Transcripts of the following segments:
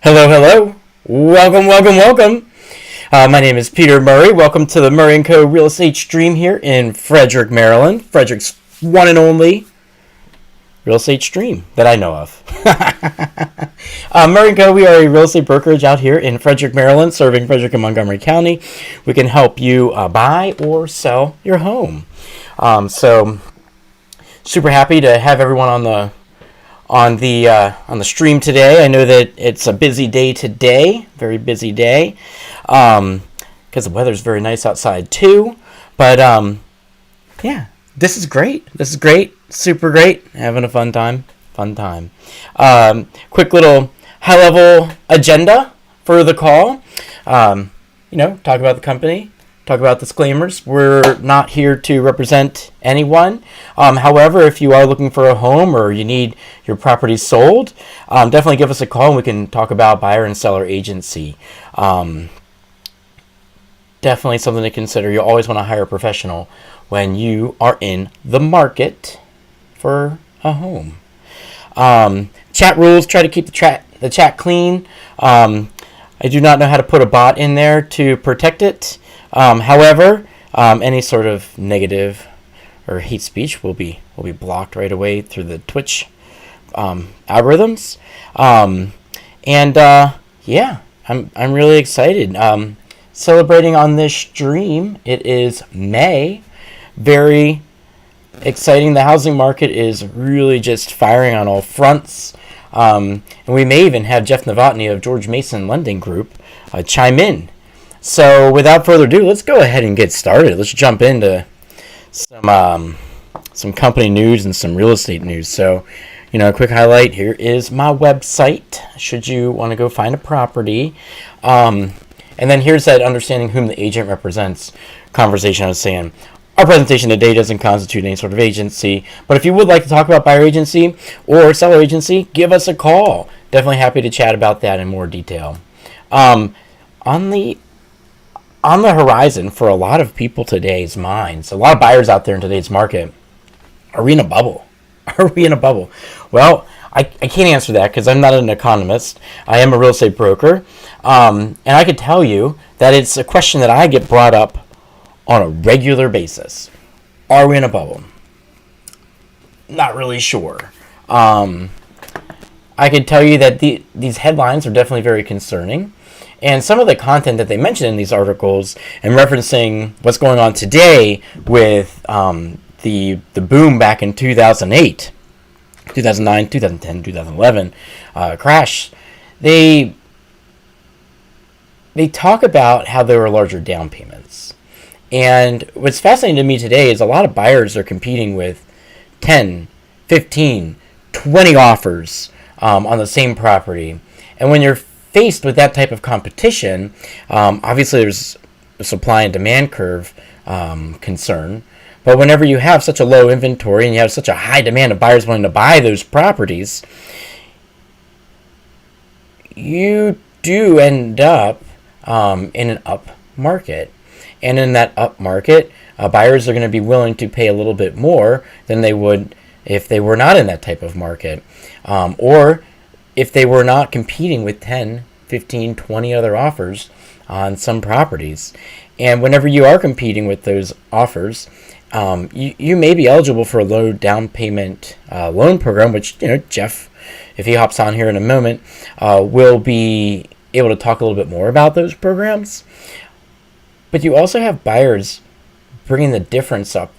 Hello, hello. Welcome, welcome, welcome. My name is Peter Murray. Welcome to the Murray & Co. Real Estate Stream here in Frederick, Maryland. Frederick's one and only real estate stream that I know of. Murray & Co., we are a real estate brokerage out here in Frederick, Maryland, serving Frederick and Montgomery County. We can help you buy or sell your home. So, super happy to have everyone on the stream today. I know that it's a busy day today, very busy day, because the weather's very nice outside too. But yeah, this is great. This is great, super great. Having a fun time. Quick little high-level agenda for the call. Talk about the company. Talk about disclaimers. We're not here to represent anyone. However, if you are looking for a home or you need your property sold, definitely give us a call and we can talk about buyer and seller agency. Definitely something to consider. You always want to hire a professional when you are in the market for a home. Chat rules. Try to keep the chat clean. I do not know how to put a bot in there to protect it. However, any sort of negative or hate speech will be blocked right away through the Twitch algorithms. I'm really excited. Celebrating on this stream, it is May. Very exciting. The housing market is really just firing on all fronts. And we may even have Jeff Novotny of George Mason Lending Group chime in. So without further ado, let's go ahead and get started. Let's jump into some company news and some real estate news. So, a quick highlight here is my website, should you want to go find a property. And then here's that understanding whom the agent represents conversation I was saying. Our presentation today doesn't constitute any sort of agency, but if you would like to talk about buyer agency or seller agency, give us a call. Definitely happy to chat about that in more detail. On the horizon for a lot of people today's minds, a lot of buyers out there in today's market, are we in a bubble? Are we in a bubble? Well, I can't answer that because I'm not an economist. I am a real estate broker. And I could tell you that it's a question that I get brought up on a regular basis. Are we in a bubble? Not really sure. I could tell you that these headlines are definitely very concerning. And some of the content that they mention in these articles and referencing what's going on today with the boom back in 2008, 2009, 2010, 2011 crash, they talk about how there were larger down payments. And what's fascinating to me today is a lot of buyers are competing with 10, 15, 20 offers on the same property. And when you're faced with that type of competition, obviously there's a supply and demand curve concern. But whenever you have such a low inventory and you have such a high demand of buyers wanting to buy those properties, you do end up in an up market. And in that up market, buyers are going to be willing to pay a little bit more than they would if they were not in that type of market. Or if they were not competing with 10, 15, 20 other offers on some properties. And whenever you are competing with those offers, you may be eligible for a low down payment loan program, which, Jeff, if he hops on here in a moment, will be able to talk a little bit more about those programs. But you also have buyers bringing the difference up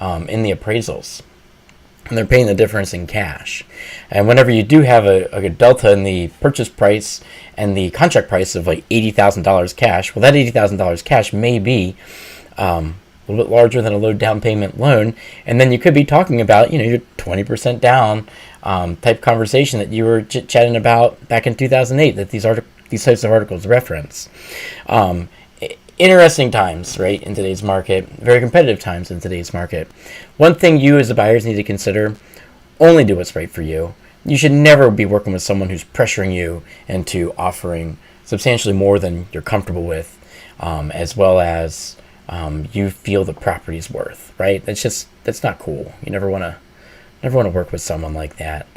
in the appraisals. And they're paying the difference in cash. And whenever you do have a delta in the purchase price and the contract price of like $80,000 cash, well, that $80,000 cash may be a little bit larger than a low down payment loan. And then you could be talking about, your 20% down type conversation that you were chatting about back in 2008 that these types of articles reference. Interesting times, right, in today's market. Very competitive times in today's market. One thing you as the buyers need to consider, only do what's right for you. You should never be working with someone who's pressuring you into offering substantially more than you're comfortable with, as well as you feel the property's worth, right? That's not cool. You never want to work with someone like that.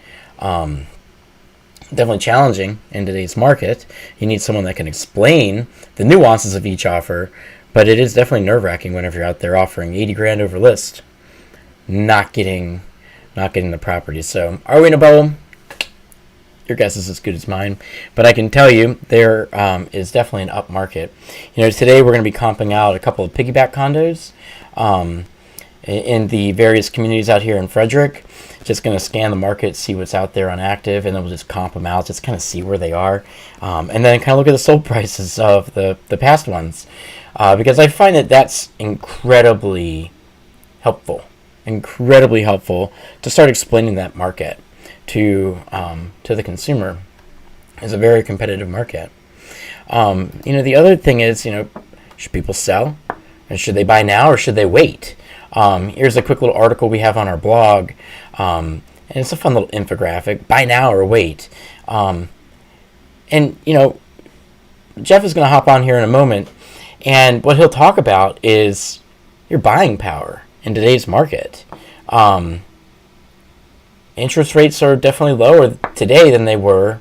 definitely challenging in today's market. You need someone that can explain the nuances of each offer, but it is definitely nerve-wracking whenever you're out there offering 80 grand over list, not getting the property. So, are we in a bubble? Your guess is as good as mine, but I can tell you there is definitely an up market. Today we're going to be comping out a couple of piggyback condos in the various communities out here in Frederick. Just going to scan the market, see what's out there on active, and then we'll just comp them out, just kind of see where they are, and then kind of look at the sold prices of the past ones, because I find that that's incredibly helpful to start explaining that market to the consumer. Is a very competitive market. The other thing is, should people sell, and should they buy now or should they wait? Here's a quick little article we have on our blog, and it's a fun little infographic. Buy now or wait. And Jeff is going to hop on here in a moment, and what he'll talk about is your buying power in today's market. Interest rates are definitely lower today than they were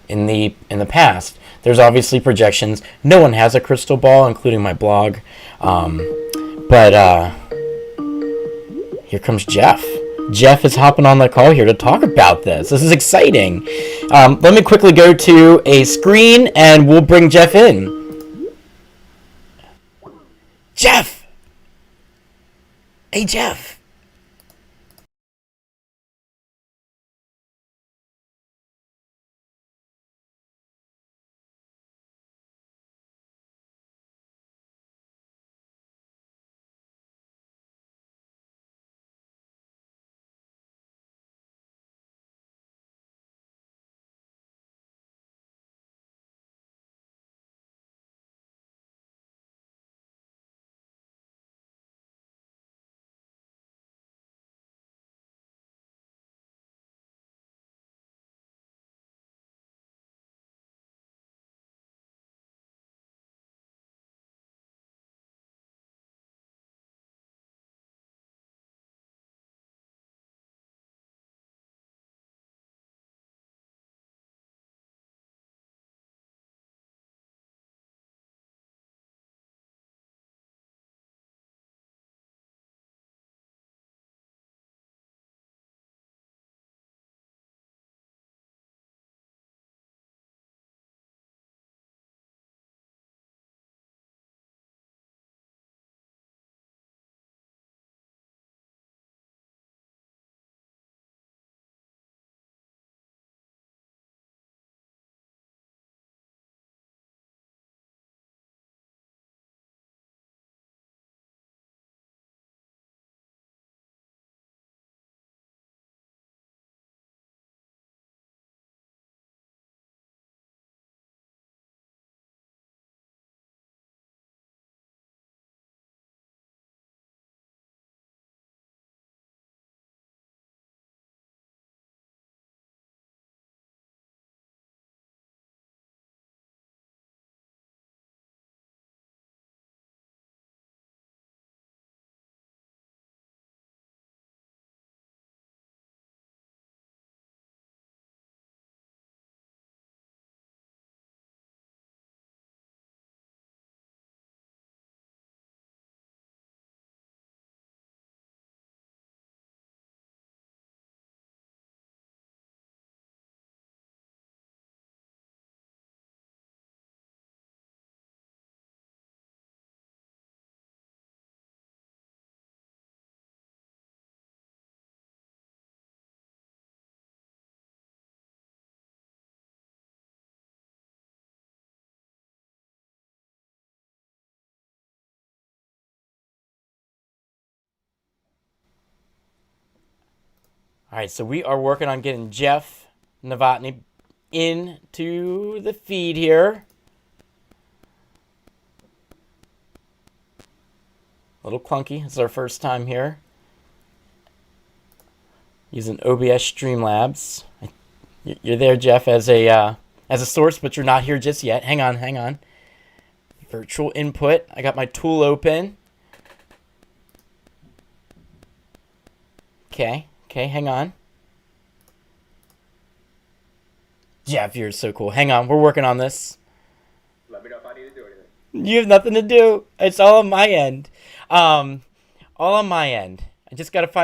in the past. There's obviously projections. No one has a crystal ball, including my blog. But here comes Jeff. Jeff is hopping on the call here to talk about this. This is exciting. Let me quickly go to a screen, and we'll bring Jeff in. Jeff! Hey, Jeff! All right, so we are working on getting Jeff Novotny into the feed here. A little clunky. It's our first time here using OBS Streamlabs. You're there, Jeff, as a source, but you're not here just yet. Hang on. Virtual input. I got my tool open. Okay, hang on. Jeff, you're so cool. Hang on, we're working on this. Let me know if I need to do anything. You have nothing to do. It's all on my end. All on my end. I just gotta find